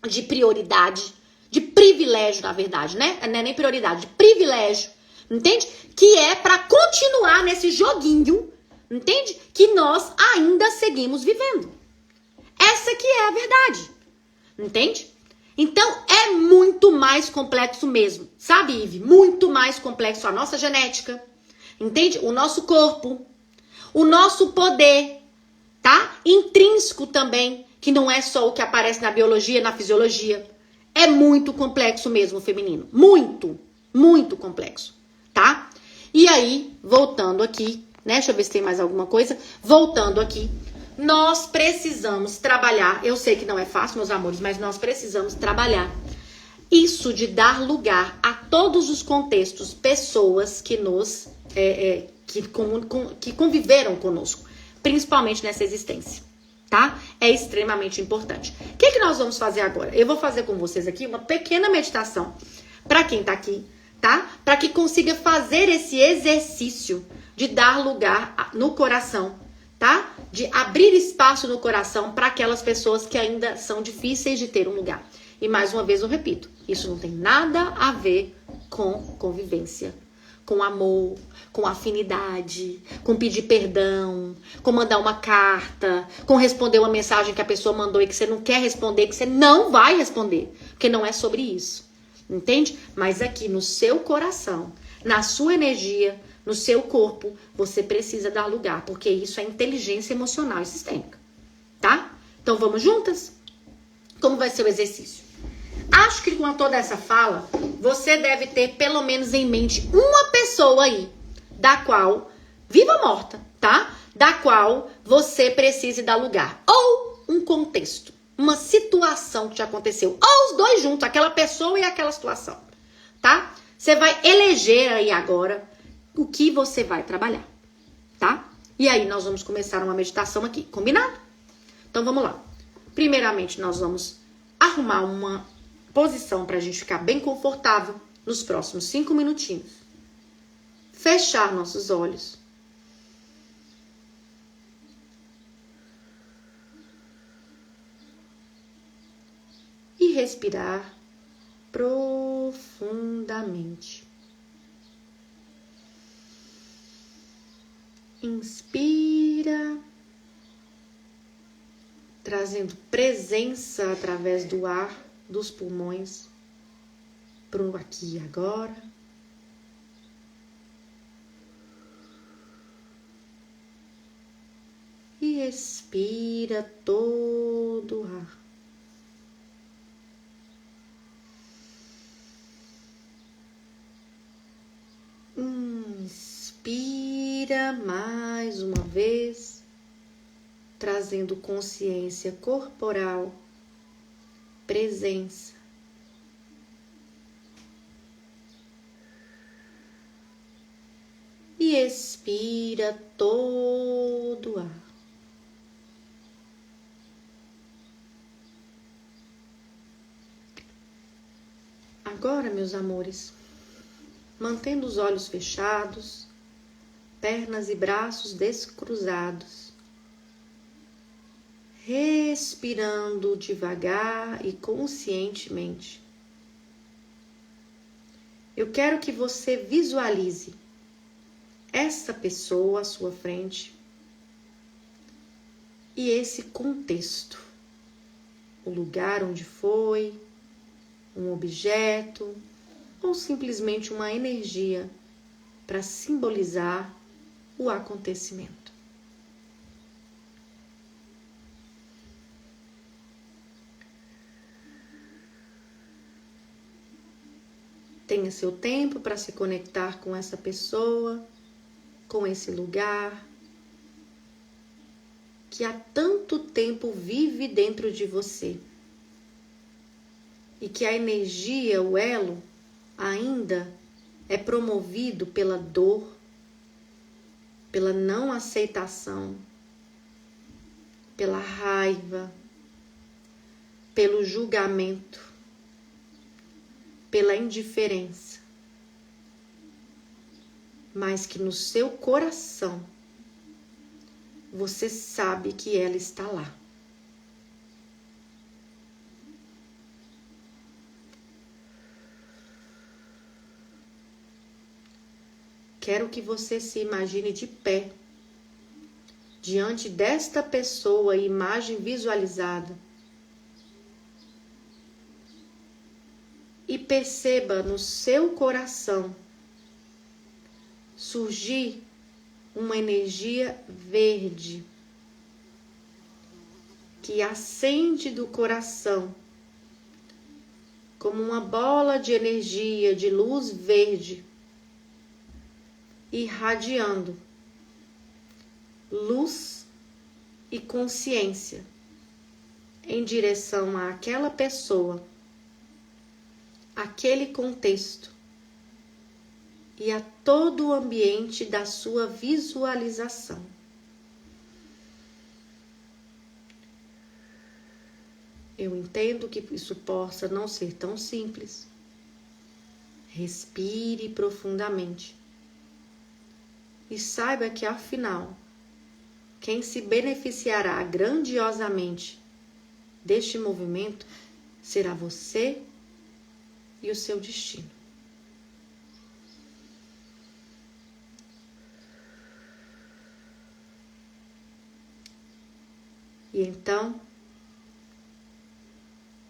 de prioridade. De privilégio, na verdade, né? Não é nem prioridade, de privilégio. Entende? Que é para continuar nesse joguinho, entende? Que nós ainda seguimos vivendo. Essa que é a verdade. Entende? Então, é muito mais complexo mesmo. Sabe, Ive? Muito mais complexo a nossa genética. Entende? O nosso corpo. O nosso poder, tá? Intrínseco também, que não é só o que aparece na biologia, na fisiologia. É muito complexo mesmo o feminino. Muito, muito complexo, tá? E aí, voltando aqui, né? Deixa eu ver se tem mais alguma coisa. Voltando aqui, nós precisamos trabalhar. Eu sei que não é fácil, meus amores, mas nós precisamos trabalhar isso de dar lugar a todos os contextos, pessoas que nos que conviveram conosco, principalmente nessa existência, tá? É extremamente importante. O que nós vamos fazer agora? Eu vou fazer com vocês aqui uma pequena meditação para quem tá aqui, tá? Para que consiga fazer esse exercício de dar lugar no coração, tá? De abrir espaço no coração para aquelas pessoas que ainda são difíceis de ter um lugar. E mais uma vez eu repito, isso não tem nada a ver com convivência, com amor, com afinidade, com pedir perdão, com mandar uma carta, com responder uma mensagem que a pessoa mandou e que você não quer responder, que você não vai responder, porque não é sobre isso, entende? Mas aqui no seu coração, na sua energia, no seu corpo, você precisa dar lugar, porque isso é inteligência emocional e sistêmica, tá? Então vamos juntas? Como vai ser o exercício? Acho que com toda essa fala, você deve ter pelo menos em mente uma pessoa aí, da qual, viva ou morta, tá? Da qual você precise dar lugar. Ou um contexto, uma situação que te aconteceu. Ou os dois juntos, aquela pessoa e aquela situação, tá? Você vai eleger aí agora o que você vai trabalhar, tá? E aí nós vamos começar uma meditação aqui, combinado? Então vamos lá. Primeiramente nós vamos arrumar uma posição para a gente ficar bem confortável nos próximos 5 minutinhos. Fechar nossos olhos. E respirar profundamente. Inspira, trazendo presença através do ar dos pulmões pro aqui e agora. E expira todo o ar. Inspira mais uma vez, trazendo consciência corporal, presença. E expira todo o ar. Agora, meus amores, mantendo os olhos fechados, pernas e braços descruzados, respirando devagar e conscientemente. Eu quero que você visualize essa pessoa à sua frente e esse contexto, o lugar onde foi, um objeto ou simplesmente uma energia para simbolizar o acontecimento. Tenha seu tempo para se conectar com essa pessoa, com esse lugar que há tanto tempo vive dentro de você e que a energia, o elo, ainda é promovido pela dor, pela não aceitação, pela raiva, pelo julgamento, pela indiferença, mas que no seu coração você sabe que ela está lá. Quero que você se imagine de pé, diante desta pessoa, imagem visualizada, e perceba no seu coração surgir uma energia verde que acende do coração como uma bola de energia, de luz verde, irradiando luz e consciência em direção àquela pessoa, aquele contexto e a todo o ambiente da sua visualização. Eu entendo que isso possa não ser tão simples. Respire profundamente e saiba que, afinal, quem se beneficiará grandiosamente deste movimento será você e o seu destino. E então,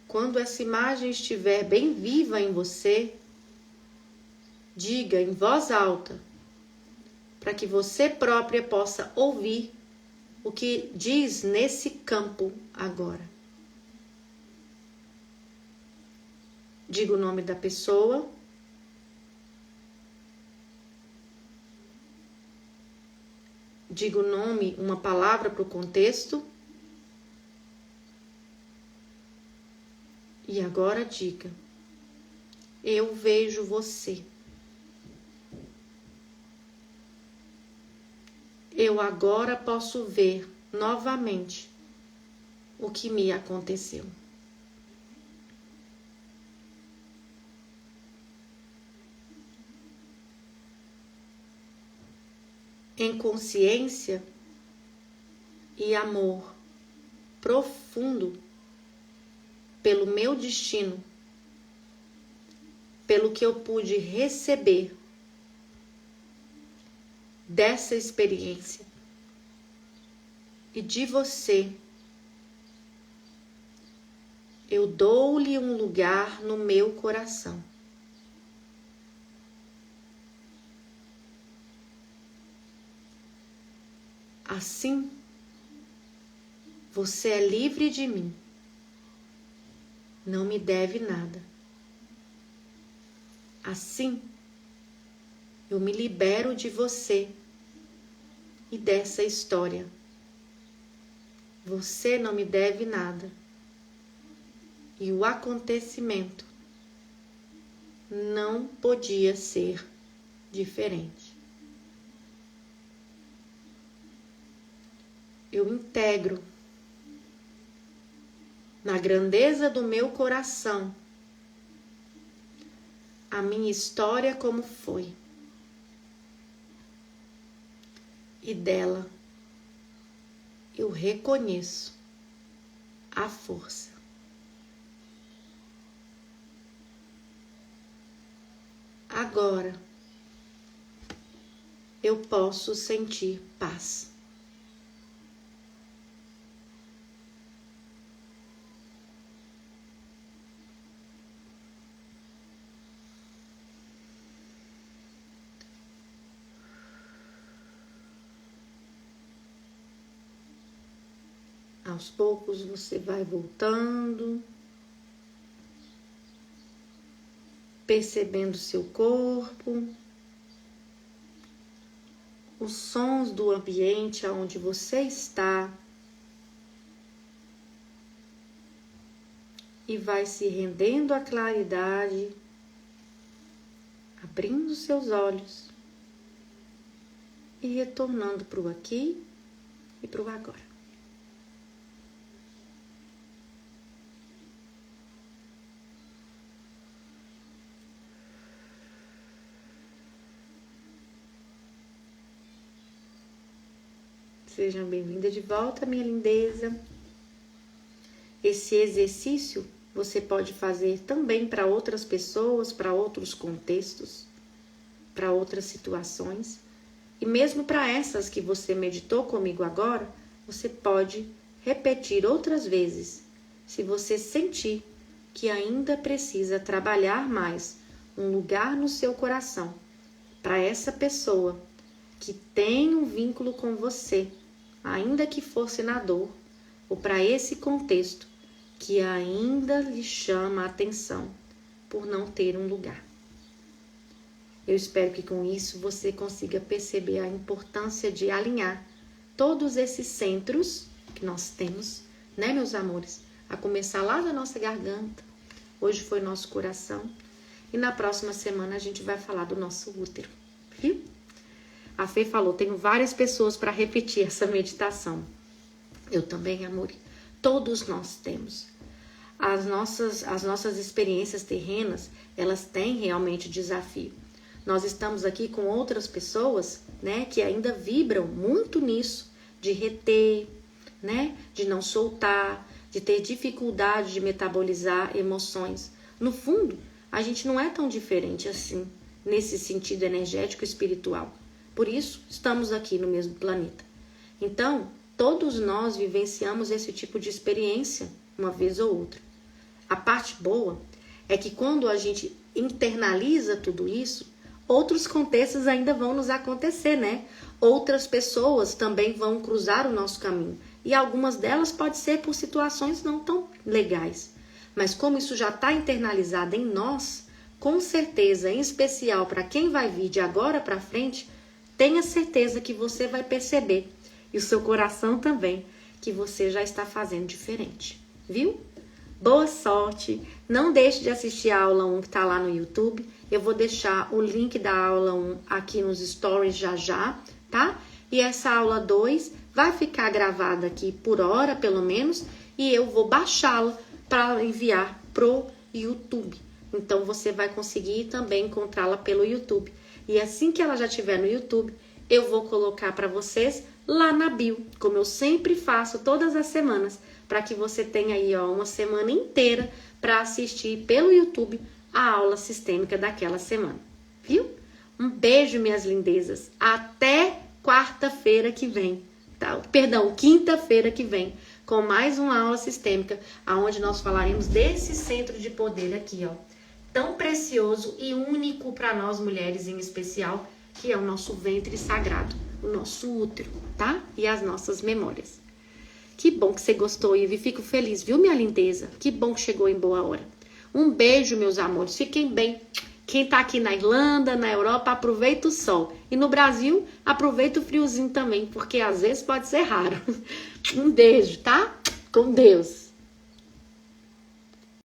quando essa imagem estiver bem viva em você, diga em voz alta, para que você própria possa ouvir o que diz nesse campo agora. Diga o nome da pessoa. Diga o nome, uma palavra para o contexto. E agora diga: eu vejo você. Eu agora posso ver novamente o que me aconteceu. Em consciência e amor profundo pelo meu destino, pelo que eu pude receber dessa experiência e de você, eu dou-lhe um lugar no meu coração. Assim, você é livre de mim. Não me deve nada. Assim, eu me libero de você e dessa história. Você não me deve nada. E o acontecimento não podia ser diferente. Eu integro na grandeza do meu coração a minha história como foi. E dela eu reconheço a força. Agora eu posso sentir paz. Aos poucos você vai voltando, percebendo seu corpo, os sons do ambiente onde você está, e vai se rendendo à claridade, abrindo seus olhos e retornando para o aqui e para o agora. Sejam bem-vindas de volta, minha lindeza. Esse exercício você pode fazer também para outras pessoas, para outros contextos, para outras situações. E mesmo para essas que você meditou comigo agora, você pode repetir outras vezes, se você sentir que ainda precisa trabalhar mais um lugar no seu coração para essa pessoa que tem um vínculo com você, ainda que fosse na dor, ou para esse contexto que ainda lhe chama a atenção por não ter um lugar. Eu espero que com isso você consiga perceber a importância de alinhar todos esses centros que nós temos, né, meus amores? A começar lá da nossa garganta, hoje foi nosso coração, e na próxima semana a gente vai falar do nosso útero, viu? A Fê falou, tenho várias pessoas para repetir essa meditação. Eu também, amor. Todos nós temos. As nossas experiências terrenas, elas têm realmente desafio. Nós estamos aqui com outras pessoas, né, que ainda vibram muito nisso, de reter, né, de não soltar, de ter dificuldade de metabolizar emoções. No fundo, a gente não é tão diferente assim, nesse sentido energético e espiritual. Por isso, estamos aqui no mesmo planeta. Então, todos nós vivenciamos esse tipo de experiência, uma vez ou outra. A parte boa é que quando a gente internaliza tudo isso, outros contextos ainda vão nos acontecer, né? Outras pessoas também vão cruzar o nosso caminho. E algumas delas podem ser por situações não tão legais. Mas como isso já está internalizado em nós, com certeza, em especial para quem vai vir de agora para frente, tenha certeza que você vai perceber, e o seu coração também, que você já está fazendo diferente, viu? Boa sorte! Não deixe de assistir a aula 1 que está lá no YouTube. Eu vou deixar o link da aula 1 aqui nos stories já, tá? E essa aula 2 vai ficar gravada aqui por hora, pelo menos, e eu vou baixá-la para enviar pro YouTube. Então, você vai conseguir também encontrá-la pelo YouTube. E assim que ela já estiver no YouTube, eu vou colocar para vocês lá na bio, como eu sempre faço todas as semanas, para que você tenha aí uma semana inteira para assistir pelo YouTube a aula sistêmica daquela semana, viu? Um beijo, minhas lindezas. Até quarta-feira que vem, tá? Perdão, quinta-feira que vem, com mais uma aula sistêmica, onde nós falaremos desse centro de poder aqui, ó, tão precioso e único para nós mulheres em especial, que é o nosso ventre sagrado, o nosso útero, tá? E as nossas memórias. Que bom que você gostou, Ivy. Fico feliz, viu, minha lindeza? Que bom que chegou em boa hora. Um beijo, meus amores. Fiquem bem. Quem tá aqui na Irlanda, na Europa, aproveita o sol. E no Brasil, aproveita o friozinho também, porque às vezes pode ser raro. Um beijo, tá? Com Deus.